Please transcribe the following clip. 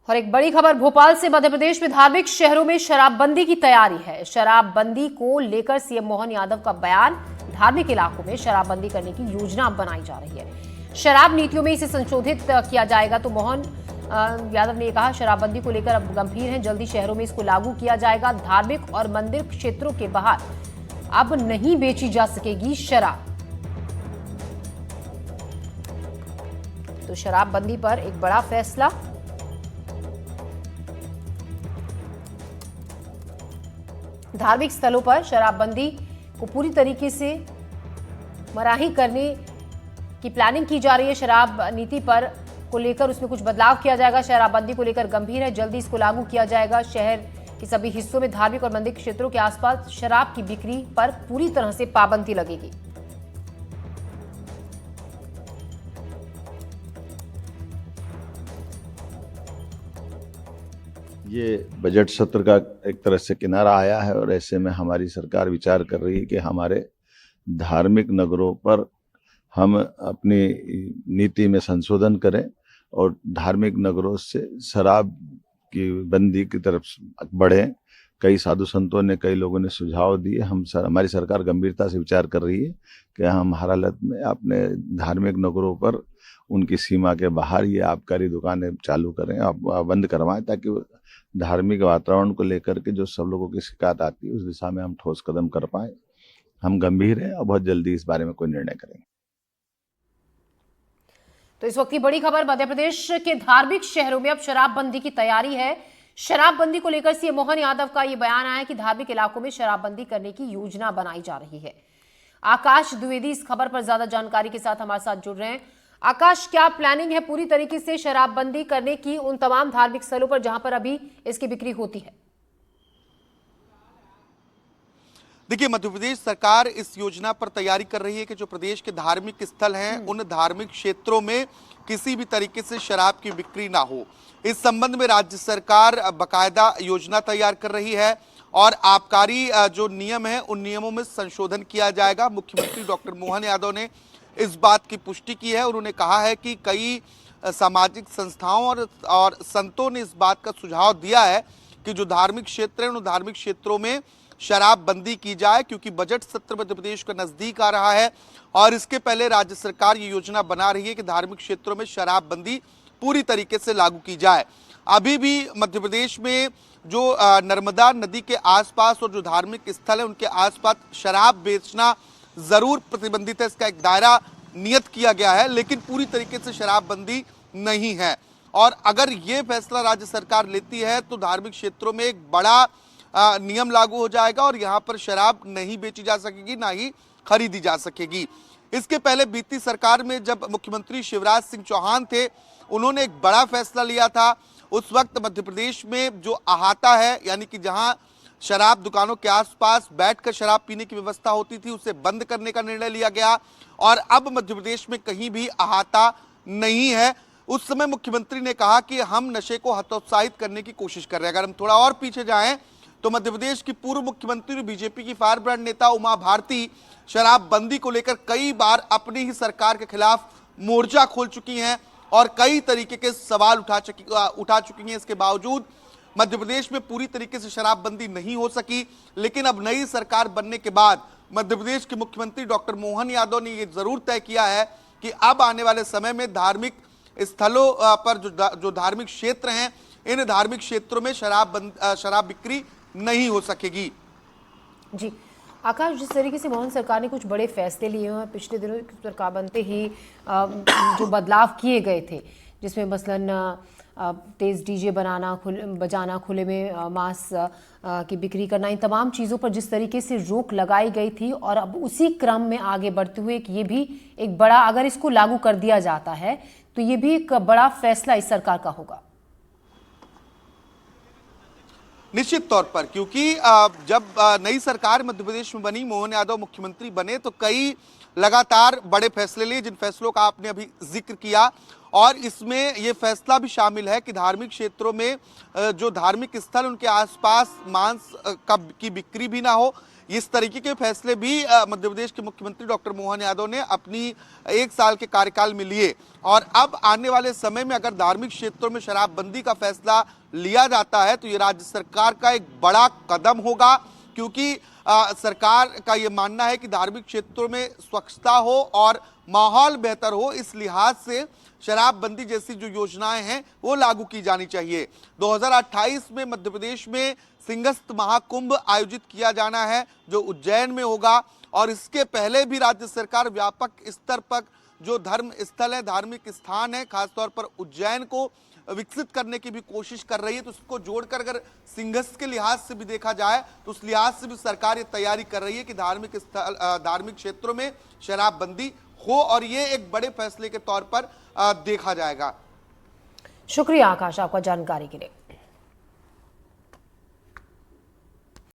और एक बड़ी खबर भोपाल से। मध्य प्रदेश में धार्मिक शहरों में शराबबंदी की तैयारी है। शराबबंदी को लेकर सीएम मोहन यादव का बयान। धार्मिक इलाकों में शराबबंदी करने की योजना बनाई जा रही है। शराब नीतियों में इसे संशोधित किया जाएगा। तो मोहन यादव ने कहा, शराबबंदी को लेकर अब गंभीर है, जल्दी शहरों में इसको लागू किया जाएगा। धार्मिक और मंदिर क्षेत्रों के बाहर अब नहीं बेची जा सकेगी शराब। तो शराबबंदी पर एक बड़ा फैसला। धार्मिक स्थलों पर शराबबंदी को पूरी तरीके से मनाही करने की प्लानिंग की जा रही है। शराब नीति पर को लेकर उसमें कुछ बदलाव किया जाएगा। शराबबंदी को लेकर गंभीर है, जल्दी इसको लागू किया जाएगा। शहर के सभी हिस्सों में धार्मिक और मंदिर क्षेत्रों के आसपास शराब की बिक्री पर पूरी तरह से पाबंदी लगेगी। ये बजट सत्र का एक तरह से किनारा आया है और ऐसे में हमारी सरकार विचार कर रही है कि हमारे धार्मिक नगरों पर हम अपनी नीति में संशोधन करें और धार्मिक नगरों से शराब की बंदी की तरफ बढ़ें। कई साधु संतों ने, कई लोगों ने सुझाव दिए। हमारी सरकार गंभीरता से विचार कर रही है कि हम हर हालत में अपने धार्मिक नगरों पर उनकी सीमा के बाहर ये आबकारी दुकानें चालू करें, बंद करवाएं, ताकि धार्मिक वातावरण को लेकर के जो सब लोगों की शिकायत आती है उस दिशा में हम ठोस कदम कर पाए। हम गंभीर हैं और बहुत जल्दी इस बारे में कोई निर्णय करेंगे। तो इस वक्त की बड़ी खबर, मध्य प्रदेश के धार्मिक शहरों में अब शराबबंदी की तैयारी है। शराबबंदी को लेकर सीएम मोहन यादव का यह बयान आया कि धार्मिक इलाकों में शराबबंदी करने की योजना बनाई जा रही है। आकाश द्विवेदी इस खबर पर ज्यादा जानकारी के साथ हमारे साथ जुड़ रहे हैं। आकाश, क्या प्लानिंग है पूरी तरीके से शराबबंदी करने की उन तमाम धार्मिक स्थलों पर जहां पर अभी इसकी बिक्री होती है? देखिए, मध्य प्रदेश सरकार इस योजना पर तैयारी कर रही है कि जो प्रदेश के धार्मिक स्थल हैं उन धार्मिक क्षेत्रों में किसी भी तरीके से शराब की बिक्री ना हो। इस संबंध में राज्य सरकार बाकायदा योजना तैयार कर रही है और आबकारी जो नियम है उन नियमों में संशोधन किया जाएगा। मुख्यमंत्री डॉक्टर मोहन यादव ने इस बात की पुष्टि की है। उन्होंने कहा है कि कई सामाजिक संस्थाओं और संतों ने इस बात का सुझाव दिया है कि जो धार्मिक क्षेत्र हैं उन धार्मिक क्षेत्रों में शराबबंदी की जाए, क्योंकि बजट सत्र मध्य प्रदेश का नजदीक आ रहा है और इसके पहले राज्य सरकार ये योजना बना रही है कि धार्मिक क्षेत्रों में शराबबंदी पूरी तरीके से लागू की जाए। अभी भी मध्य प्रदेश में जो नर्मदा नदी के आसपास और जो धार्मिक स्थल है उनके आसपास शराब बेचना जरूर प्रतिबंधित है। इसका एक दायरा नियत किया गया है, लेकिन पूरी तरीके से शराबबंदी नहीं है। और अगर ये फैसला राज्य सरकार लेती है तो धार्मिक क्षेत्रों में एक बड़ा नियम लागू हो जाएगा और यहाँ पर शराब नहीं बेची जा सकेगी, ना ही खरीदी जा सकेगी। इसके पहले बीती सरकार में जब मुख्यमंत्री शिवराज सिंह चौहान थे, उन्होंने एक बड़ा फैसला लिया था। उस वक्त मध्य प्रदेश में जो अहाता है, यानी कि जहां शराब दुकानों के आसपास बैठकर शराब पीने की व्यवस्था होती थी, उसे बंद करने का निर्णय लिया गया और अब मध्य प्रदेश में कहीं भी अहाता नहीं है। उस समय मुख्यमंत्री ने कहा कि हम नशे को हतोत्साहित करने की कोशिश कर रहे हैं। अगर हम थोड़ा और पीछे जाएं तो मध्य प्रदेश की पूर्व मुख्यमंत्री और बीजेपी की फायर ब्रांड नेता उमा भारती शराबबंदी को लेकर कई बार अपनी ही सरकार के खिलाफ मोर्चा खोल चुकी हैं और कई तरीके के सवाल उठा चुकी हैं। इसके बावजूद मध्य प्रदेश में पूरी तरीके से शराबबंदी नहीं हो सकी, लेकिन अब नई सरकार बनने के बाद मध्य प्रदेश के मुख्यमंत्री डॉक्टर मोहन यादव ने यह जरूर तय किया है कि अब आने वाले समय में धार्मिक स्थलों पर जो धार्मिक क्षेत्र हैं, इन धार्मिक क्षेत्रों में शराब बिक्री नहीं हो सकेगी। जी आकाश, जिस तरीके से मोहन सरकार ने कुछ बड़े फैसले लिए हैं, पिछले दिनों की सरकार बनते ही जो बदलाव किए गए थे, जिसमें मसलन तेज डीजे बजाना, खुले में मांस की बिक्री करना, इन तमाम चीज़ों पर जिस तरीके से रोक लगाई गई थी और अब उसी क्रम में आगे बढ़ते हुए कि ये भी एक बड़ा, अगर इसको लागू कर दिया जाता है तो ये भी एक बड़ा फैसला इस सरकार का होगा। निश्चित तौर पर, क्योंकि जब नई सरकार मध्य प्रदेश में बनी, मोहन यादव मुख्यमंत्री बने, तो कई लगातार बड़े फैसले लिए, जिन फैसलों का आपने अभी जिक्र किया। और इसमें ये फैसला भी शामिल है कि धार्मिक क्षेत्रों में जो धार्मिक स्थल उनके आसपास मांस की बिक्री भी ना हो। इस तरीके के फैसले भी मध्य प्रदेश के मुख्यमंत्री डॉक्टर मोहन यादव ने अपनी 1 साल के कार्यकाल में लिए। और अब आने वाले समय में अगर धार्मिक क्षेत्रों में शराबबंदी का फैसला लिया जाता है तो ये राज्य सरकार का एक बड़ा कदम होगा, क्योंकि सरकार का ये मानना है कि धार्मिक क्षेत्रों में स्वच्छता हो और माहौल बेहतर हो, इस लिहाज से शराबबंदी जैसी जो योजनाएं हैं वो लागू की जानी चाहिए। 2028 में मध्य प्रदेश में सिंहस्थ महाकुंभ आयोजित किया जाना है जो उज्जैन में होगा, और इसके पहले भी राज्य सरकार व्यापक स्तर पर जो धर्म स्थल है, धार्मिक स्थान है, खासतौर पर उज्जैन को विकसित करने की भी कोशिश कर रही है। तो उसको जोड़कर अगर सिंहस्थ के लिहाज से भी देखा जाए तो उस लिहाज से भी सरकार ये तैयारी कर रही है कि धार्मिक क्षेत्रों में शराबबंदी हो, और ये एक बड़े फैसले के तौर पर देखा जाएगा। शुक्रिया आकाश आपका जानकारी के लिए।